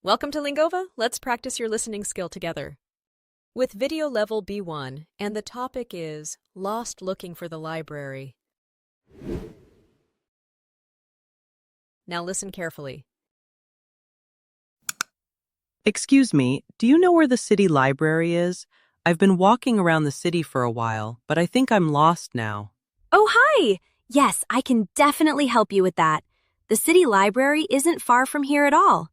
Welcome to Lingova. Let's practice your listening skill together. With video level B1, and the topic is Lost Looking for the Library. Now listen carefully. Excuse me, do you know where the city library is? I've been walking around the city for a while, but I think I'm lost now. Oh, hi! Yes, I can definitely help you with that. The city library isn't far from here at all.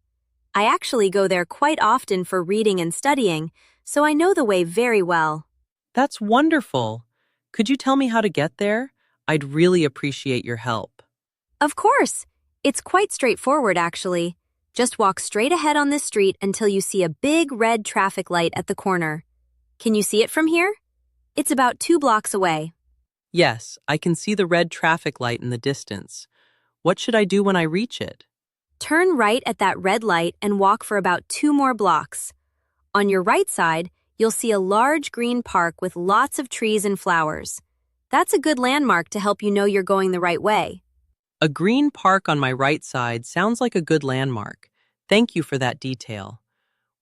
I actually go there quite often for reading and studying, so I know the way very well. That's wonderful. Could you tell me how to get there? I'd really appreciate your help. Of course! It's quite straightforward, actually. Just walk straight ahead on this street until you see a big red traffic light at the corner. Can you see it from here? It's about 2 blocks away. Yes, I can see the red traffic light in the distance. What should I do when I reach it? Turn right at that red light and walk for about 2 more blocks. On your right side, you'll see a large green park with lots of trees and flowers. That's a good landmark to help you know you're going the right way. A green park on my right side sounds like a good landmark. Thank you for that detail.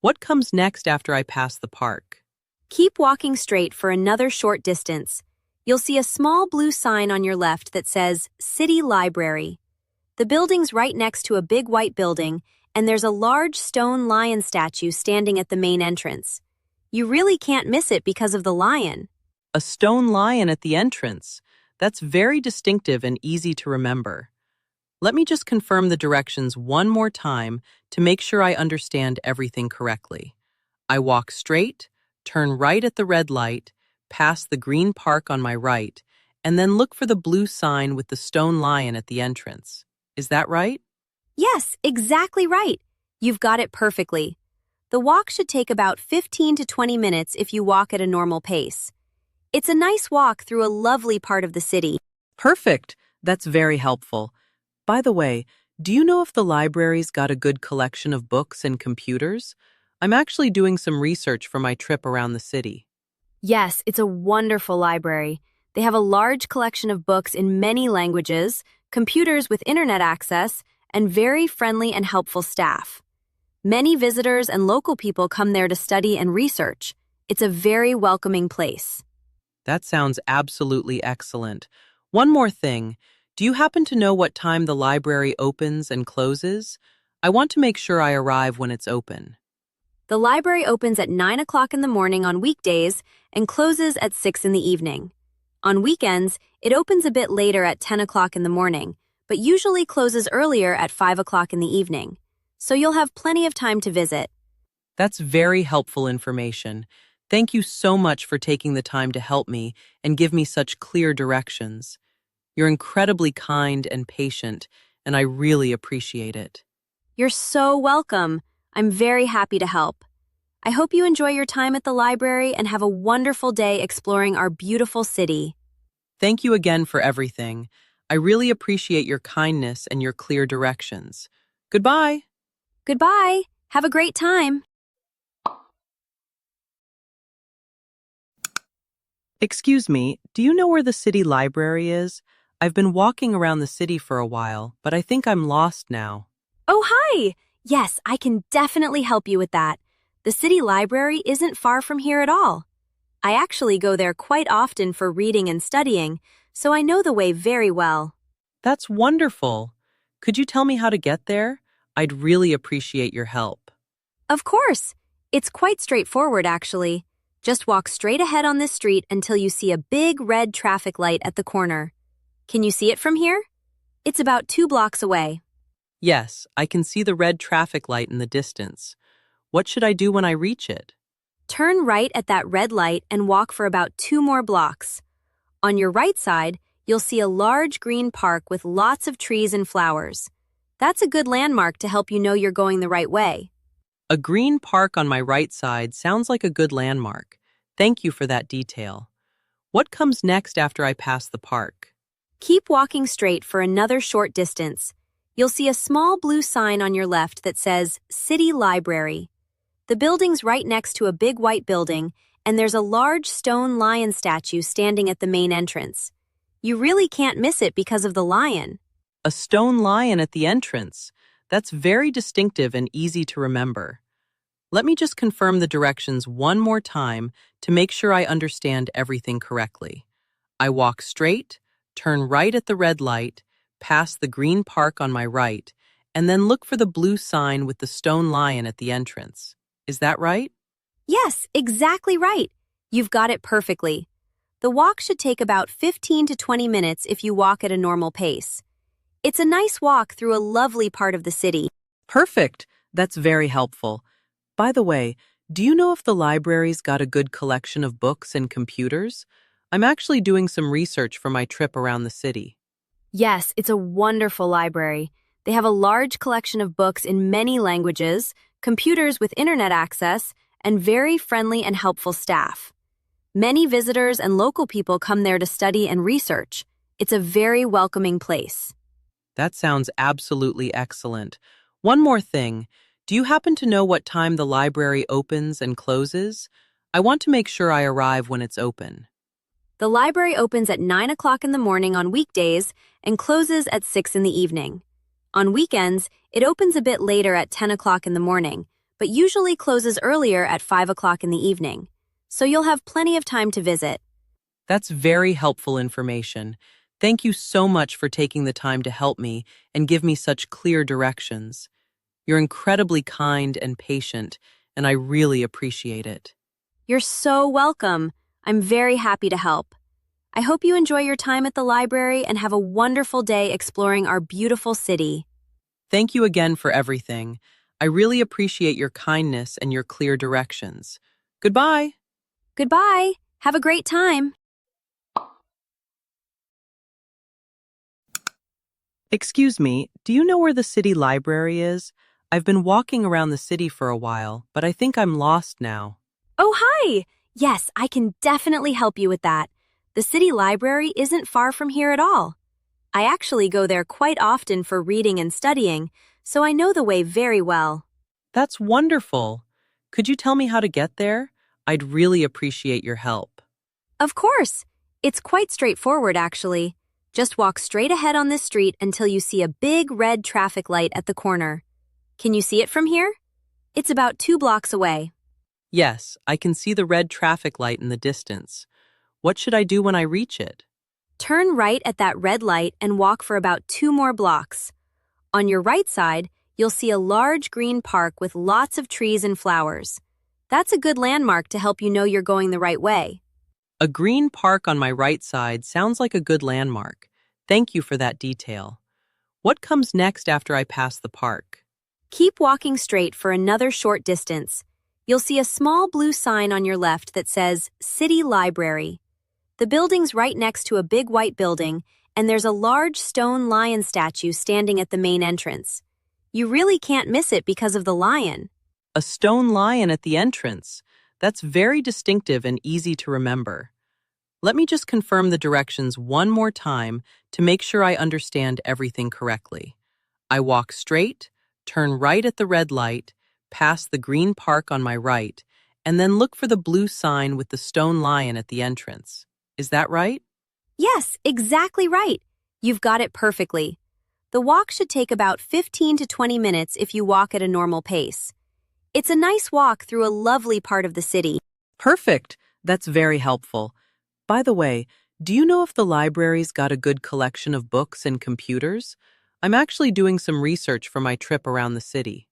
What comes next after I pass the park? Keep walking straight for another short distance. You'll see a small blue sign on your left that says City Library. The building's right next to a big white building, and there's a large stone lion statue standing at the main entrance. You really can't miss it because of the lion. A stone lion at the entrance. That's very distinctive and easy to remember. Let me just confirm the directions one more time to make sure I understand everything correctly. I walk straight, turn right at the red light, pass the green park on my right, and then look for the blue sign with the stone lion at the entrance. Is that right? Yes, exactly right. You've got it perfectly. The walk should take about 15 to 20 minutes if you walk at a normal pace. It's a nice walk through a lovely part of the city. Perfect. That's very helpful. By the way, do you know if the library's got a good collection of books and computers? I'm actually doing some research for my trip around the city. Yes, it's a wonderful library. They have a large collection of books in many languages, computers with internet access, and very friendly and helpful staff. Many visitors and local people come there to study and research. It's a very welcoming place. That sounds absolutely excellent. One more thing. Do you happen to know what time the library opens and closes? I want to make sure I arrive when it's open. The library opens at 9 o'clock in the morning on weekdays and closes at 6 in the evening. On weekends, it opens a bit later at 10 o'clock in the morning, but usually closes earlier at 5 o'clock in the evening. So you'll have plenty of time to visit. That's very helpful information. Thank you so much for taking the time to help me and give me such clear directions. You're incredibly kind and patient, and I really appreciate it. You're so welcome. I'm very happy to help. I hope you enjoy your time at the library and have a wonderful day exploring our beautiful city. Thank you again for everything. I really appreciate your kindness and your clear directions. Goodbye. Goodbye. Have a great time. Excuse me, do you know where the city library is? I've been walking around the city for a while, but I think I'm lost now. Oh, hi! Yes, I can definitely help you with that. The city library isn't far from here at all. I actually go there quite often for reading and studying, so I know the way very well. That's wonderful. Could you tell me how to get there? I'd really appreciate your help. Of course! It's quite straightforward, actually. Just walk straight ahead on this street until you see a big red traffic light at the corner. Can you see it from here? It's about 2 blocks away. Yes, I can see the red traffic light in the distance. What should I do when I reach it? Turn right at that red light and walk for about 2 more blocks. On your right side, you'll see a large green park with lots of trees and flowers. That's a good landmark to help you know you're going the right way. A green park on my right side sounds like a good landmark. Thank you for that detail. What comes next after I pass the park? Keep walking straight for another short distance. You'll see a small blue sign on your left that says City Library. The building's right next to a big white building, and there's a large stone lion statue standing at the main entrance. You really can't miss it because of the lion. A stone lion at the entrance. That's very distinctive and easy to remember. Let me just confirm the directions one more time to make sure I understand everything correctly. I walk straight, turn right at the red light, pass the green park on my right, and then look for the blue sign with the stone lion at the entrance. Is that right? Yes, exactly right. You've got it perfectly. The walk should take about 15 to 20 minutes if you walk at a normal pace. It's a nice walk through a lovely part of the city. Perfect. That's very helpful. By the way, do you know if the library's got a good collection of books and computers? I'm actually doing some research for my trip around the city. Yes, it's a wonderful library. They have a large collection of books in many languages, computers with internet access, and very friendly and helpful staff. Many visitors and local people come there to study and research. It's a very welcoming place. That sounds absolutely excellent. One more thing. Do you happen to know what time the library opens and closes? I want to make sure I arrive when it's open. The library opens at 9 o'clock in the morning on weekdays and closes at 6 in the evening. On weekends, it opens a bit later at 10 o'clock in the morning, but usually closes earlier at 5 o'clock in the evening. So you'll have plenty of time to visit. That's very helpful information. Thank you so much for taking the time to help me and give me such clear directions. You're incredibly kind and patient, and I really appreciate it. You're so welcome. I'm very happy to help. I hope you enjoy your time at the library and have a wonderful day exploring our beautiful city. Thank you again for everything. I really appreciate your kindness and your clear directions. Goodbye. Goodbye. Have a great time. Excuse me, do you know where the city library is? I've been walking around the city for a while, but I think I'm lost now. Oh, hi! Yes, I can definitely help you with that. The city library isn't far from here at all. I actually go there quite often for reading and studying, so I know the way very well. That's wonderful. Could you tell me how to get there? I'd really appreciate your help. Of course! It's quite straightforward, actually. Just walk straight ahead on this street until you see a big red traffic light at the corner. Can you see it from here? It's about 2 blocks away. Yes, I can see the red traffic light in the distance. What should I do when I reach it? Turn right at that red light and walk for about 2 more blocks. On your right side, you'll see a large green park with lots of trees and flowers. That's a good landmark to help you know you're going the right way. A green park on my right side sounds like a good landmark. Thank you for that detail. What comes next after I pass the park? Keep walking straight for another short distance. You'll see a small blue sign on your left that says City Library. The building's right next to a big white building, and there's a large stone lion statue standing at the main entrance. You really can't miss it because of the lion. A stone lion at the entrance. That's very distinctive and easy to remember. Let me just confirm the directions one more time to make sure I understand everything correctly. I walk straight, turn right at the red light, pass the green park on my right, and then look for the blue sign with the stone lion at the entrance. Is that right? Yes, exactly right. You've got it perfectly. The walk should take about 15 to 20 minutes if you walk at a normal pace. It's a nice walk through a lovely part of the city. Perfect. That's very helpful. By the way, do you know if the library's got a good collection of books and computers? I'm actually doing some research for my trip around the city.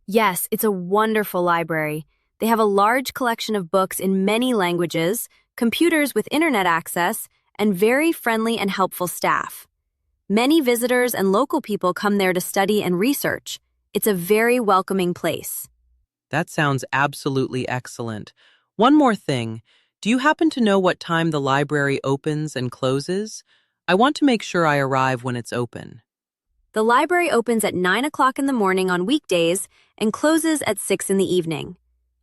Yes, it's a wonderful library. They have a large collection of books in many languages, computers with internet access, and very friendly and helpful staff. Many visitors and local people come there to study and research. It's a very welcoming place. That sounds absolutely excellent. One more thing. Do you happen to know what time the library opens and closes? I want to make sure I arrive when it's open. The library opens at 9 o'clock in the morning on weekdays and closes at 6 in the evening.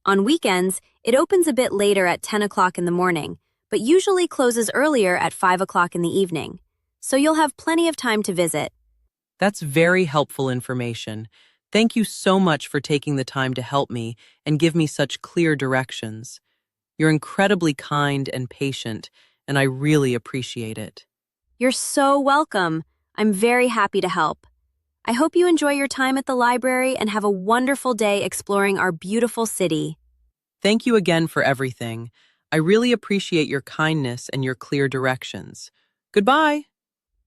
On weekends, it opens a bit later at 10 o'clock in the morning, but usually closes earlier at 5 o'clock in the evening. So you'll have plenty of time to visit. That's very helpful information. Thank you so much for taking the time to help me and give me such clear directions. You're incredibly kind and patient, and I really appreciate it. You're so welcome. I'm very happy to help. I hope you enjoy your time at the library and have a wonderful day exploring our beautiful city. Thank you again for everything. I really appreciate your kindness and your clear directions. Goodbye.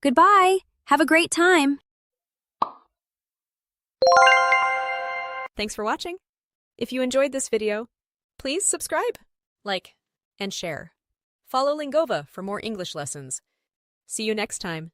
Goodbye. Have a great time. Thanks for watching. If you enjoyed this video, please subscribe, like, and share. Follow Lingova for more English lessons. See you next time.